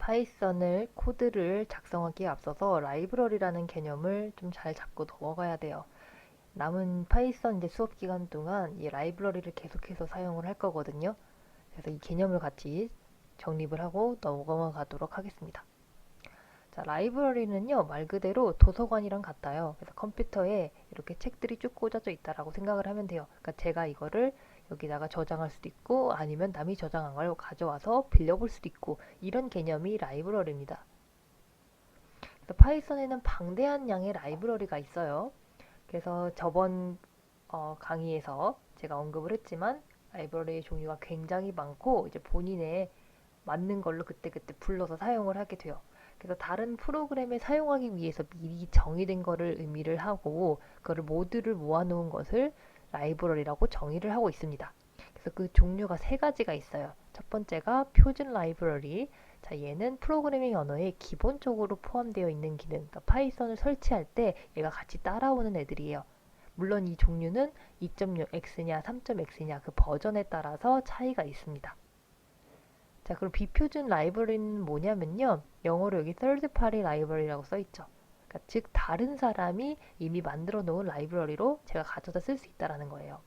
파이썬을 코드를 작성하기에 앞서서 라이브러리라는 개념을 좀 잘 잡고 넘어가야 돼요. 남은 파이썬 이제 수업 기간 동안 이 라이브러리를 계속해서 사용을 할 거거든요. 그래서 이 개념을 같이 정립을 하고 넘어가도록 하겠습니다. 자, 라이브러리는요, 말 그대로 도서관이랑 같아요. 그래서 컴퓨터에 이렇게 책들이 쭉 꽂아져 있다라고 생각을 하면 돼요. 그러니까 제가 이거를 여기다가 저장할 수도 있고 아니면 남이 저장한 걸 가져와서 빌려볼 수도 있고 이런 개념이 라이브러리입니다. 그래서 파이썬에는 방대한 양의 라이브러리가 있어요. 그래서 저번 강의에서 제가 언급을 했지만 라이브러리의 종류가 굉장히 많고 이제 본인의 맞는 걸로 그때그때 불러서 사용을 하게 돼요. 그래서 다른 프로그램에 사용하기 위해서 미리 정의된 거를 의미를 하고 그거를 모두를 모아놓은 것을 라이브러리라고 정의를 하고 있습니다. 그래서 그 종류가 세 가지가 있어요. 첫 번째가 표준 라이브러리. 자, 얘는 프로그래밍 언어에 기본적으로 포함되어 있는 기능, 그러니까 파이썬을 설치할 때 얘가 같이 따라오는 애들이에요. 물론 이 종류는 2.0x냐 3.x냐 그 버전에 따라서 차이가 있습니다. 자, 그럼 비표준 라이브러리는 뭐냐면요. 영어로 여기 third party library라고 써있죠. 그러니까 즉 다른 사람이 이미 만들어 놓은 라이브러리로 제가 가져다 쓸 수 있다라는 거예요.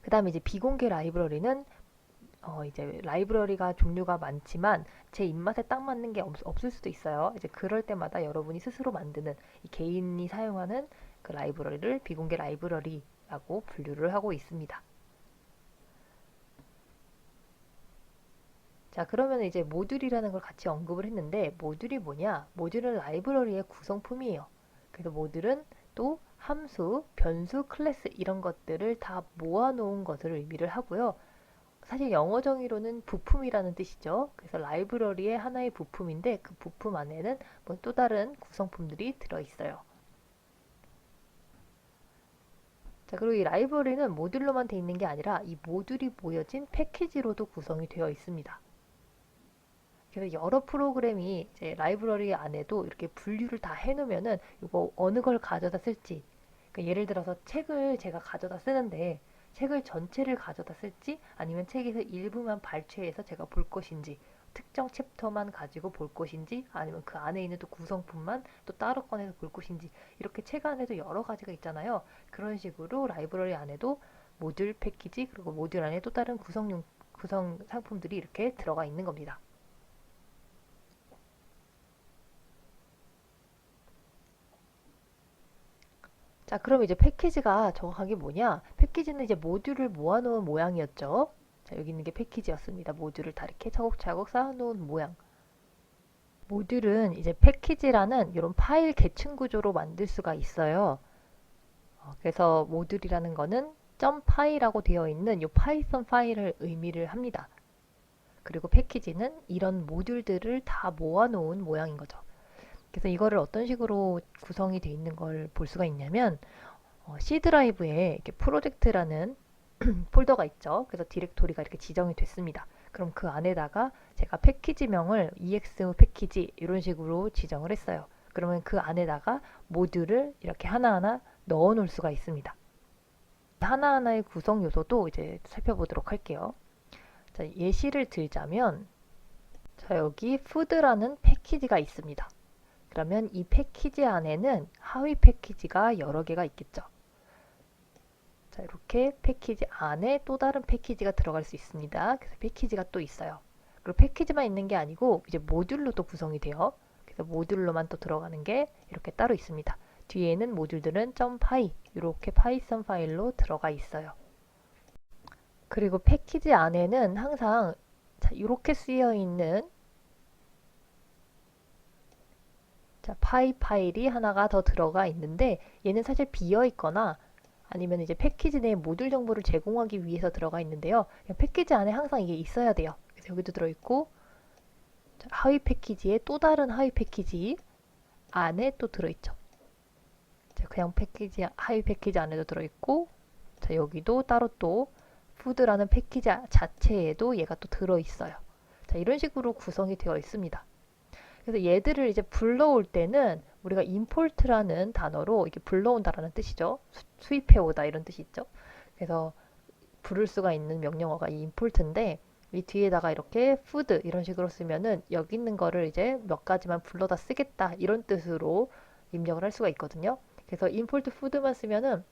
그 다음에 이제 비공개 라이브러리는 이제 라이브러리가 종류가 많지만 제 입맛에 딱 맞는 게 없을 수도 있어요. 이제 그럴 때마다 여러분이 스스로 만드는 이 개인이 사용하는 그 라이브러리를 비공개 라이브러리라고 분류를 하고 있습니다. 자, 그러면 이제 모듈이라는 걸 같이 언급을 했는데 모듈이 뭐냐? 모듈은 라이브러리의 구성품이에요. 그래서 모듈은 또 함수, 변수, 클래스 이런 것들을 다 모아놓은 것을 의미를 하고요. 사실 영어 정의로는 부품이라는 뜻이죠. 그래서 라이브러리의 하나의 부품인데 그 부품 안에는 뭐 또 다른 구성품들이 들어있어요. 자, 그리고 이 라이브러리는 모듈로만 되어 있는 게 아니라 이 모듈이 모여진 패키지로도 구성이 되어 있습니다. 그래서 여러 프로그램이 이제 라이브러리 안에도 이렇게 분류를 다 해놓으면은 이거 어느 걸 가져다 쓸지. 그러니까 예를 들어서 책을 제가 가져다 쓰는데 책을 전체를 가져다 쓸지 아니면 책에서 일부만 발췌해서 제가 볼 것인지 특정 챕터만 가지고 볼 것인지 아니면 그 안에 있는 또 구성품만 또 따로 꺼내서 볼 것인지 이렇게 책 안에도 여러 가지가 있잖아요. 그런 식으로 라이브러리 안에도 모듈 패키지 그리고 모듈 안에 또 다른 구성 상품들이 이렇게 들어가 있는 겁니다. 자, 그럼 이제 패키지가 정확하게 뭐냐? 패키지는 이제 모듈을 모아놓은 모양이었죠. 자, 여기 있는 게 패키지였습니다. 모듈을 다 이렇게 차곡차곡 쌓아놓은 모양. 모듈은 이제 패키지라는 이런 파일 계층 구조로 만들 수가 있어요. 그래서 모듈이라는 거는 .py라고 되어 있는 이 파이썬 파일을 의미를 합니다. 그리고 패키지는 이런 모듈들을 다 모아놓은 모양인 거죠. 그래서 이거를 어떤 식으로 구성이 되어 있는 걸 볼 수가 있냐면 C 드라이브에 이렇게 프로젝트라는 폴더가 있죠. 그래서 디렉토리가 이렇게 지정이 됐습니다. 그럼 그 안에다가 제가 패키지명을 EX 패키지 이런 식으로 지정을 했어요. 그러면 그 안에다가 모듈을 이렇게 하나하나 넣어 놓을 수가 있습니다. 하나하나의 구성 요소도 이제 살펴보도록 할게요. 자, 예시를 들자면 자, 여기 food라는 패키지가 있습니다. 그러면 이 패키지 안에는 하위 패키지가 여러 개가 있겠죠. 자, 이렇게 패키지 안에 또 다른 패키지가 들어갈 수 있습니다. 그래서 패키지가 또 있어요. 그리고 패키지만 있는 게 아니고 이제 모듈로도 구성이 돼요. 그래서 모듈로만 또 들어가는 게 이렇게 따로 있습니다. 뒤에는 모듈들은 .py 이렇게 파이썬 파일로 들어가 있어요. 그리고 패키지 안에는 항상 자, 이렇게 쓰여 있는 자, 파일이 하나가 더 들어가 있는데 얘는 사실 비어 있거나 아니면 이제 패키지 내 모듈 정보를 제공하기 위해서 들어가 있는데요. 패키지 안에 항상 이게 있어야 돼요. 그래서 여기도 들어있고 하위 패키지에 또 다른 하위 패키지 안에 또 들어있죠. 그냥 패키지 하위 패키지 안에도 들어있고 자, 여기도 따로 또 푸드라는 패키지 자체에도 얘가 또 들어있어요. 자, 이런 식으로 구성이 되어 있습니다. 그래서 얘들을 이제 불러올 때는 우리가 import라는 단어로 이렇게 불러온다라는 뜻이죠. 수입해오다 이런 뜻이 있죠. 그래서 부를 수가 있는 명령어가 이 import인데 이 뒤에다가 이렇게 food 이런 식으로 쓰면은 여기 있는 거를 이제 몇 가지만 불러다 쓰겠다 이런 뜻으로 입력을 할 수가 있거든요. 그래서 import food만 쓰면은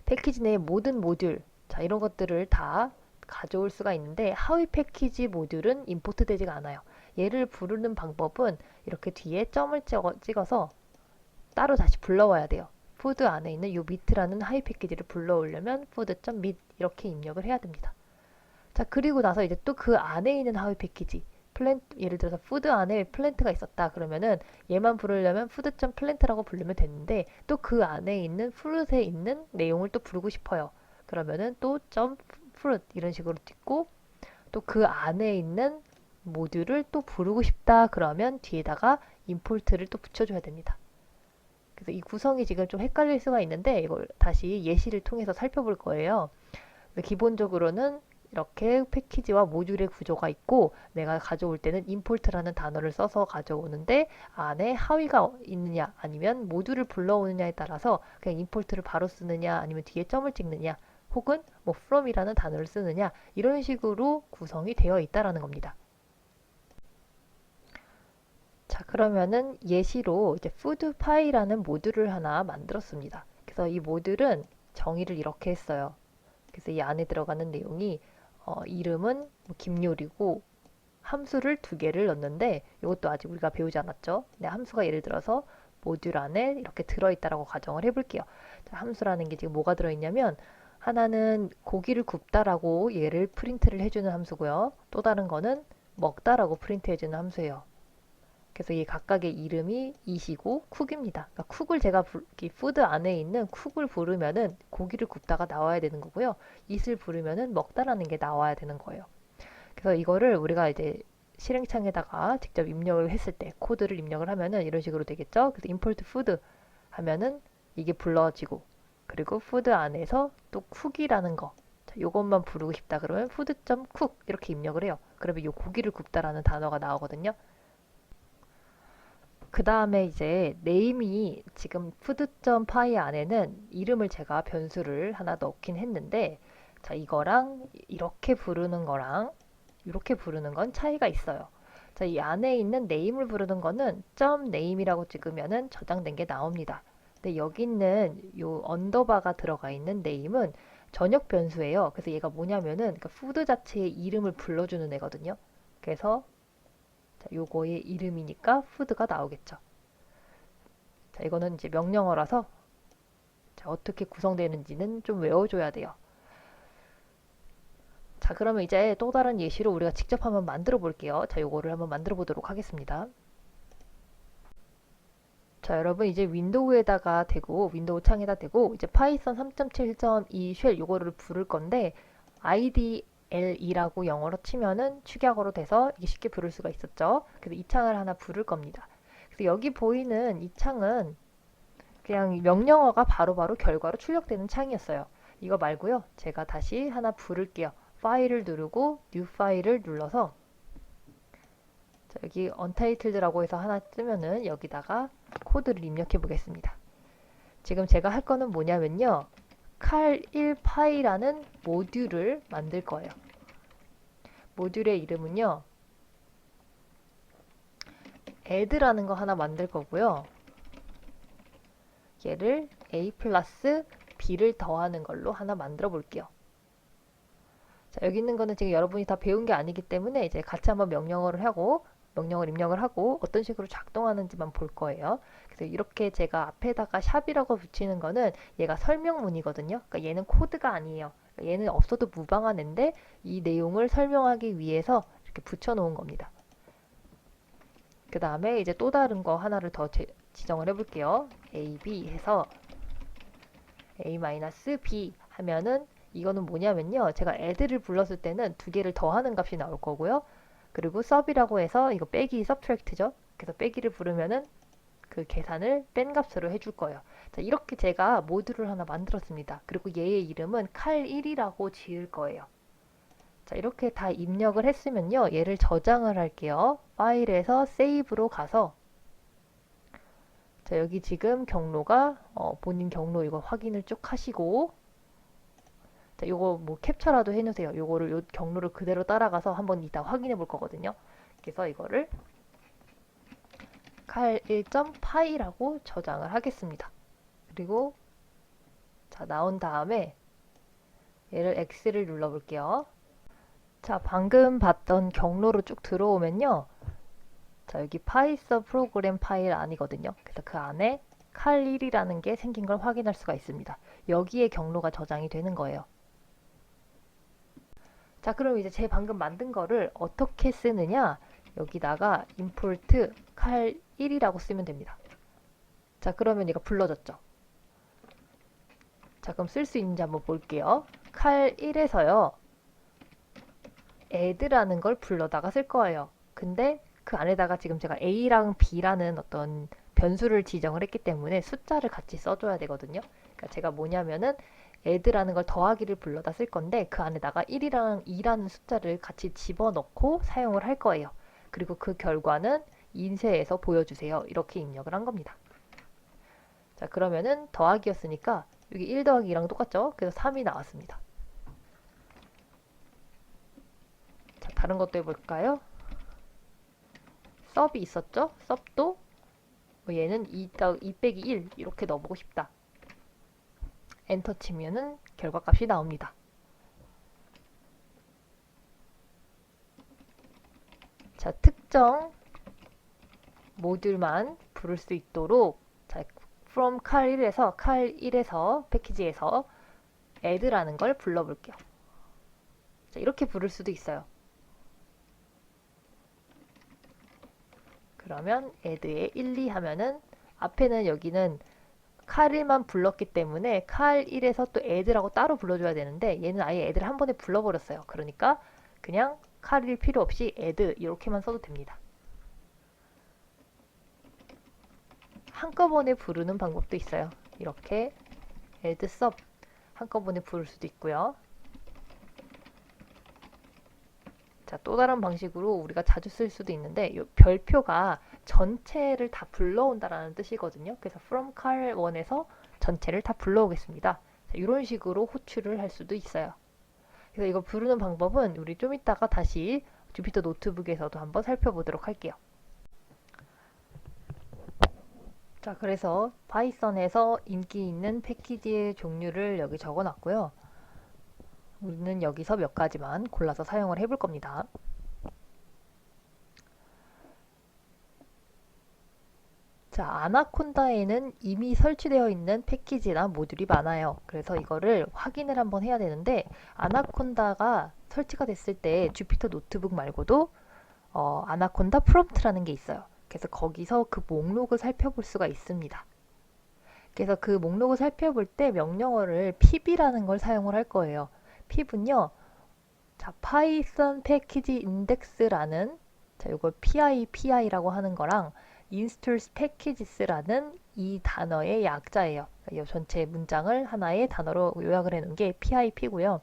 패키지 내의 모든 모듈, 자, 이런 것들을 다 가져올 수가 있는데 하위 패키지 모듈은 임포트 되지가 않아요. 얘를 부르는 방법은 이렇게 뒤에 점을 찍어서 따로 다시 불러와야 돼요. 푸드 안에 있는 이 밑이라는 하위 패키지를 불러오려면 food.mit 이렇게 입력을 해야 됩니다. 자, 그리고 나서 이제 또 그 안에 있는 하위 패키지 플랜트, 예를 들어서 푸드 안에 플랜트가 있었다 그러면은 얘만 부르려면 food.plant라고 부르면 되는데 또 그 안에 있는 fruit에 있는 내용을 또 부르고 싶어요. 그러면은 또 .fruit 이런 식으로 찍고 또 그 안에 있는 모듈을 또 부르고 싶다 그러면 뒤에다가 import를 또 붙여줘야 됩니다. 그래서 이 구성이 지금 좀 헷갈릴 수가 있는데 이걸 다시 예시를 통해서 살펴볼 거예요. 기본적으로는 이렇게 패키지와 모듈의 구조가 있고 내가 가져올 때는 import라는 단어를 써서 가져오는데 안에 하위가 있느냐 아니면 모듈을 불러오느냐에 따라서 그냥 import를 바로 쓰느냐 아니면 뒤에 점을 찍느냐 혹은 뭐 from이라는 단어를 쓰느냐 이런 식으로 구성이 되어 있다라는 겁니다. 자, 그러면은 예시로 이제 foodpie라는 모듈을 하나 만들었습니다. 그래서 이 모듈은 정의를 이렇게 했어요. 그래서 이 안에 들어가는 내용이 이름은 뭐 김요리고 함수를 두 개를 넣는데 이것도 아직 우리가 배우지 않았죠. 네, 함수가 예를 들어서 모듈 안에 이렇게 들어있다라고 가정을 해볼게요. 자, 함수라는 게 지금 뭐가 들어있냐면 하나는 고기를 굽다라고 얘를 프린트를 해주는 함수고요. 또 다른 거는 먹다라고 프린트 해주는 함수예요. 그래서 이 각각의 이름이 이시고 쿡입니다. 그러니까 쿡을 제가 이 푸드 안에 있는 쿡을 부르면은 고기를 굽다가 나와야 되는 거고요. it을 부르면은 먹다라는 게 나와야 되는 거예요. 그래서 이거를 우리가 이제 실행창에다가 직접 입력을 했을 때 코드를 입력을 하면은 이런 식으로 되겠죠. 그래서 import food 하면은 이게 불러지고 그리고 food 안에서 또 쿡이라는 거 자, 요것만 부르고 싶다 그러면 food.cook 이렇게 입력을 해요. 그러면 요 고기를 굽다라는 단어가 나오거든요. 그 다음에 이제 네임이 지금 푸드.py 안에는 이름을 제가 변수를 하나 넣긴 했는데 자 이거랑 이렇게 부르는 거랑 이렇게 부르는 건 차이가 있어요. 자, 이 안에 있는 네임을 부르는 거는 .name이라고 찍으면은 저장된 게 나옵니다. 근데 여기 있는 요 언더바가 들어가 있는 네임은 전역 변수예요. 그래서 얘가 뭐냐면은 그러니까 푸드 자체의 이름을 불러주는 애거든요. 그래서 자, 요거의 이름이니까 푸드가 나오겠죠. 자, 이거는 이제 명령어라서 자, 어떻게 구성되는지는 좀 외워줘야 돼요. 자, 그러면 이제 또 다른 예시로 우리가 직접 한번 만들어 볼게요. 자, 요거를 한번 만들어 보도록 하겠습니다. 자, 여러분 이제 윈도우에다가 대고 윈도우 창에다 대고 이제 파이썬 3.7.2 쉘 요거를 부를 건데 IDLE라고 영어로 치면은 축약어로 돼서 이게 쉽게 부를 수가 있었죠. 그래서 이 창을 하나 부를 겁니다. 그래서 여기 보이는 이 창은 그냥 명령어가 바로바로 결과로 출력되는 창이었어요. 이거 말고요. 제가 다시 하나 부를게요. 파일을 누르고 뉴 파일을 눌러서 자, 여기 untitled라고 해서 하나 뜨면은 여기다가 코드를 입력해 보겠습니다. 지금 제가 할 거는 뭐냐면요. cal1파이라는 모듈을 만들 거예요. 모듈의 이름은요. add라는 거 하나 만들 거고요. 얘를 a 플러스 b를 더하는 걸로 하나 만들어 볼게요. 자, 여기 있는 거는 지금 여러분이 다 배운 게 아니기 때문에 이제 같이 한번 명령어를 하고 명령을 입력을 하고 어떤 식으로 작동하는지만 볼 거예요. 그래서 이렇게 제가 앞에다가 샵이라고 붙이는 거는 얘가 설명문이거든요. 그러니까 얘는 코드가 아니에요. 그러니까 얘는 없어도 무방한 앤데 이 내용을 설명하기 위해서 이렇게 붙여놓은 겁니다. 그 다음에 이제 또 다른 거 하나를 더 지정을 해볼게요. A, B 해서 A-B 하면은 이거는 뭐냐면요. 제가 add를 불렀을 때는 두 개를 더하는 값이 나올 거고요. 그리고 sub이라고 해서 이거 빼기 subtract죠. 그래서 빼기를 부르면은 그 계산을 뺀 값으로 해줄 거예요. 자, 이렇게 제가 모듈을 하나 만들었습니다. 그리고 얘의 이름은 cal1이라고 지을 거예요. 자, 이렇게 다 입력을 했으면요. 얘를 저장을 할게요. 파일에서 save로 가서 자, 여기 지금 경로가 본인 경로 이거 확인을 쭉 하시고 자, 요거 뭐 캡처라도 해놓으세요. 요거를 요 경로를 그대로 따라가서 한번 이따 확인해 볼 거거든요. 그래서 이거를 cal 1.py라고 저장을 하겠습니다. 그리고 자, 나온 다음에 얘를 X를 눌러 볼게요. 자, 방금 봤던 경로로 쭉 들어오면요. 자, 여기 파이썬 프로그램 파일 아니거든요. 그래서 그 안에 cal1이라는 게 생긴 걸 확인할 수가 있습니다. 여기에 경로가 저장이 되는 거예요. 자, 그럼 이제 제 방금 만든 거를 어떻게 쓰느냐? 여기다가 import cal1이라고 쓰면 됩니다. 자, 그러면 얘가 불러졌죠. 자, 그럼 쓸 수 있는지 한번 볼게요. cal1에서요. add라는 걸 불러다가 쓸 거예요. 근데 그 안에다가 지금 제가 a랑 b라는 어떤 변수를 지정을 했기 때문에 숫자를 같이 써줘야 되거든요. 그러니까 제가 뭐냐면은 add라는 걸 더하기를 불러다 쓸 건데 그 안에다가 1이랑 2라는 숫자를 같이 집어넣고 사용을 할 거예요. 그리고 그 결과는 인쇄해서 보여주세요. 이렇게 입력을 한 겁니다. 자, 그러면은 더하기였으니까 여기 1 더하기 2랑 똑같죠? 그래서 3이 나왔습니다. 자, 다른 것도 해볼까요? 섭이 있었죠? 섭도 뭐 얘는 2 빼기 1 이렇게 넣어보고 싶다. 엔터 치면은 결과값이 나옵니다. 자, 특정 모듈만 부를 수 있도록 자, from cal1에서 패키지에서 add라는 걸 불러볼게요. 자, 이렇게 부를 수도 있어요. 그러면 add에 1, 2 하면은 앞에는 여기는 cal1만 불렀기 때문에 cal1에서 또 add라고 따로 불러줘야 되는데 얘는 아예 add를 한 번에 불러버렸어요. 그러니까 그냥 cal1 필요 없이 add 이렇게만 써도 됩니다. 한꺼번에 부르는 방법도 있어요. 이렇게 add sub 한꺼번에 부를 수도 있고요. 자, 또 다른 방식으로 우리가 자주 쓸 수도 있는데 이 별표가 전체를 다 불러온다라는 뜻이거든요. 그래서 from cal1에서 전체를 다 불러오겠습니다. 자, 이런 식으로 호출을 할 수도 있어요. 그래서 이거 부르는 방법은 우리 좀 이따가 다시 주피터 노트북에서도 한번 살펴보도록 할게요. 자, 그래서 파이썬에서 인기 있는 패키지의 종류를 여기 적어놨고요. 우리는 여기서 몇 가지만 골라서 사용을 해볼 겁니다. 자, 아나콘다에는 이미 설치되어 있는 패키지나 모듈이 많아요. 그래서 이거를 확인을 한번 해야 되는데 아나콘다가 설치가 됐을 때 주피터 노트북 말고도 아나콘다 프롬프트라는 게 있어요. 그래서 거기서 그 목록을 살펴볼 수가 있습니다. 그래서 그 목록을 살펴볼 때 명령어를 pip이라는 걸 사용을 할 거예요. pip은요, 자, 파이썬 패키지 인덱스라는 자, 이걸 PIPI라고 하는 거랑 installs packages라는 이 단어의 약자예요. 이 전체 문장을 하나의 단어로 요약을 해놓은 게 PIP고요.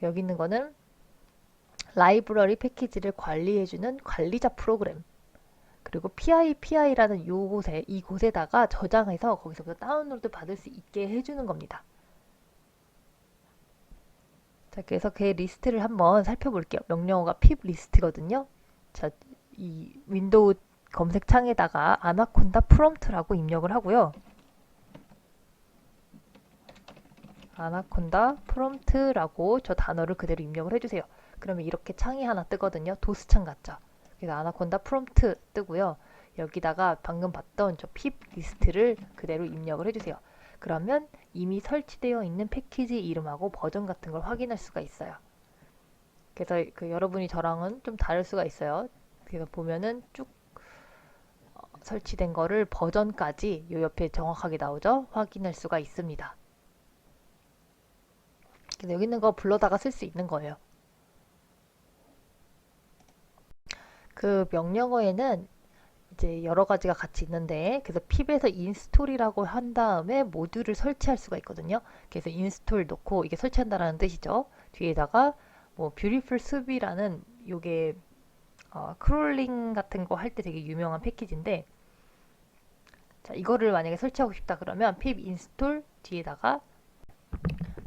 여기 있는 거는 라이브러리 패키지를 관리해주는 관리자 프로그램. 그리고 PIPI라는 이곳에다가 저장해서 거기서부터 다운로드 받을 수 있게 해주는 겁니다. 자, 그래서 그 리스트를 한번 살펴볼게요. 명령어가 pip 리스트거든요. 자, 이 윈도우 검색창에다가 아나콘다 프롬프트라고 입력을 하고요. 아나콘다 프롬프트라고 저 단어를 그대로 입력을 해주세요. 그러면 이렇게 창이 하나 뜨거든요. 도스창 같죠? 그래서 아나콘다 프롬프트 뜨고요. 여기다가 방금 봤던 저 pip 리스트를 그대로 입력을 해주세요. 그러면 이미 설치되어 있는 패키지 이름하고 버전 같은 걸 확인할 수가 있어요. 그래서 여러분이 저랑은 좀 다를 수가 있어요. 그래서 보면은 쭉 설치된 거를 버전까지 요 옆에 정확하게 나오죠? 확인할 수가 있습니다. 그래서 여기 있는 거 불러다가 쓸 수 있는 거예요. 그 명령어에는 이제 여러 가지가 같이 있는데 그래서 pip에서 install이라고 한 다음에 모듈을 설치할 수가 있거든요. 그래서 install 놓고 이게 설치한다라는 뜻이죠. 뒤에다가 뭐 beautiful soup이라는 요게 크롤링 같은 거 할 때 되게 유명한 패키지인데 자, 이거를 만약에 설치하고 싶다 그러면 pip install 뒤에다가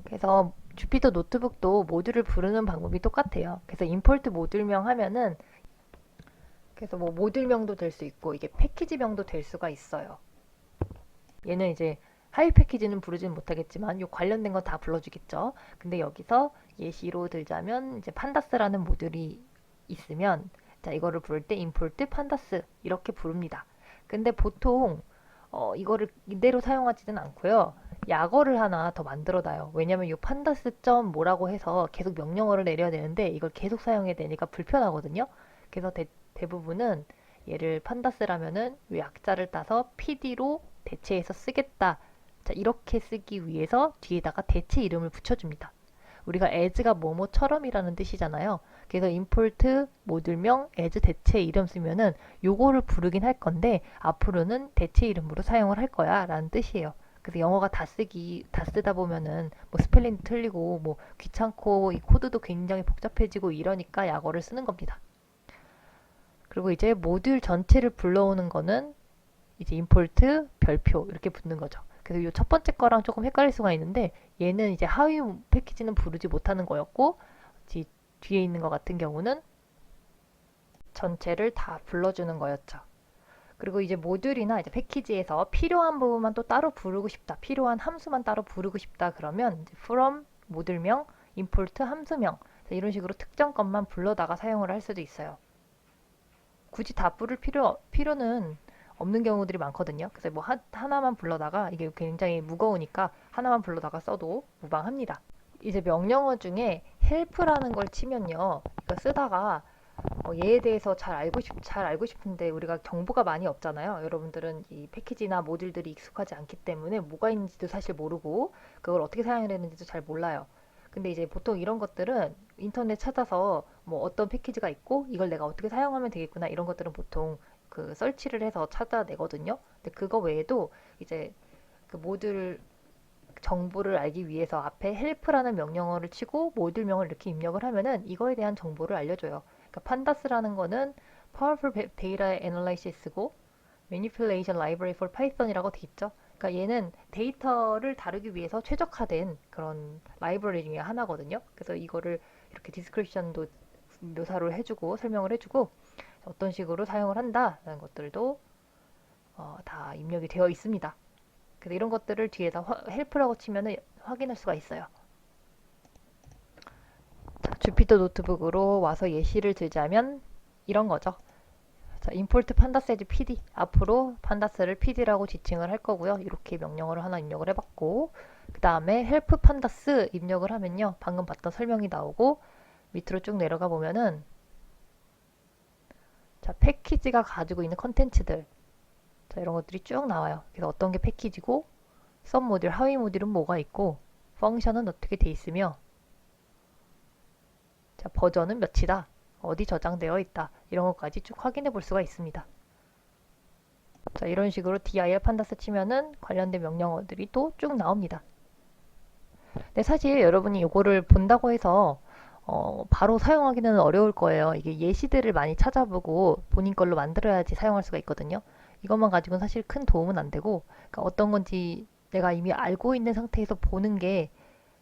그래서 주피터 노트북도 모듈을 부르는 방법이 똑같아요. 그래서 임포트 모듈명 하면은 그래서 뭐 모듈명도 될 수 있고 이게 패키지명도 될 수가 있어요. 얘는 이제 하위 패키지는 부르지는 못하겠지만 요 관련된 거 다 불러주겠죠. 근데 여기서 예시로 들자면 이제 판다스라는 모듈이 있으면 자 이거를 부를 때 임포트 판다스 이렇게 부릅니다. 근데 보통 이거를 이대로 사용하지는 않고요. 약어를 하나 더 만들어 놔요. 왜냐면 이 판다스 점 뭐라고 해서 계속 명령어를 내려야 되는데 이걸 계속 사용해야 되니까 불편하거든요. 그래서 대부분은 얘를 판다스라면은 이 약자를 따서 PD로 대체해서 쓰겠다. 자, 이렇게 쓰기 위해서 뒤에다가 대체 이름을 붙여줍니다. 우리가 as가 뭐뭐처럼이라는 뜻이잖아요. 그래서 import 모듈명 as 대체 이름 쓰면은 요거를 부르긴 할 건데 앞으로는 대체 이름으로 사용을 할 거야 라는 뜻이에요. 그래서 영어가 다 쓰다 보면은 뭐 스펠링도 틀리고 뭐 귀찮고 이 코드도 굉장히 복잡해지고 이러니까 약어를 쓰는 겁니다. 그리고 이제 모듈 전체를 불러오는 거는 이제 import 별표 이렇게 붙는 거죠. 그래서 이 첫 번째 거랑 조금 헷갈릴 수가 있는데 얘는 이제 하위 패키지는 부르지 못하는 거였고 뒤에 있는 것 같은 경우는 전체를 다 불러주는 거였죠. 그리고 이제 모듈이나 이제 패키지에서 필요한 부분만 또 따로 부르고 싶다. 필요한 함수만 따로 부르고 싶다. 그러면 이제 from 모듈명, import 함수명 이런 식으로 특정 것만 불러다가 사용을 할 수도 있어요. 굳이 다 부를 필요는 없는 경우들이 많거든요. 그래서 뭐 하나만 불러다가 이게 굉장히 무거우니까 하나만 불러다가 써도 무방합니다. 이제 명령어 중에 help라는 걸 치면요. 이거 쓰다가 얘에 대해서 잘 알고 싶은데 우리가 정보가 많이 없잖아요. 여러분들은 이 패키지나 모듈들이 익숙하지 않기 때문에 뭐가 있는지도 사실 모르고 그걸 어떻게 사용해야 되는지도 잘 몰라요. 근데 이제 보통 이런 것들은 인터넷 찾아서 뭐 어떤 패키지가 있고 이걸 내가 어떻게 사용하면 되겠구나 이런 것들은 보통 그 설치를 해서 찾아내거든요. 근데 그거 외에도 이제 그 모듈 정보를 알기 위해서 앞에 help라는 명령어를 치고 모듈명을 이렇게 입력을 하면은 이거에 대한 정보를 알려줘요. 그러니까 판다스라는 거는 Powerful Data Analysis고 Manipulation Library for Python이라고 돼 있죠. 그러니까 얘는 데이터를 다루기 위해서 최적화된 그런 라이브러리 중에 하나거든요. 그래서 이거를 이렇게 디스크립션도 묘사를 해주고 설명을 해주고 어떤 식으로 사용을 한다라는 것들도 다 입력이 되어 있습니다. 그래서 이런 것들을 뒤에다 헬프라고 치면 확인할 수가 있어요. 자, 주피터 노트북으로 와서 예시를 들자면 이런 거죠. 자, import pandas as pd. 앞으로 pandas를 pd라고 지칭을 할 거고요. 이렇게 명령어를 하나 입력을 해봤고 그 다음에 help pandas 입력을 하면요. 방금 봤던 설명이 나오고 밑으로 쭉 내려가 보면은 자, 패키지가 가지고 있는 컨텐츠들 자, 이런 것들이 쭉 나와요. 그래서 어떤 게 패키지고 썸 모듈, 하위 모듈은 뭐가 있고 펑션은 어떻게 돼 있으며 자, 버전은 몇이다. 어디 저장되어 있다. 이런 것까지 쭉 확인해 볼 수가 있습니다. 자, 이런 식으로 dir 판다스 치면은 관련된 명령어들이 또 쭉 나옵니다. 근데 사실 여러분이 이거를 본다고 해서 바로 사용하기는 어려울 거예요. 이게 예시들을 많이 찾아보고 본인 걸로 만들어야지 사용할 수가 있거든요. 이것만 가지고는 사실 큰 도움은 안 되고 그러니까 어떤 건지 내가 이미 알고 있는 상태에서 보는 게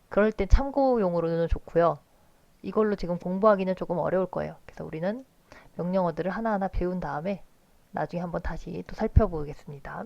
그럴 때 참고용으로는 좋고요. 이걸로 지금 공부하기는 조금 어려울 거예요. 그래서 우리는 명령어들을 하나하나 배운 다음에 나중에 한번 다시 또 살펴보겠습니다.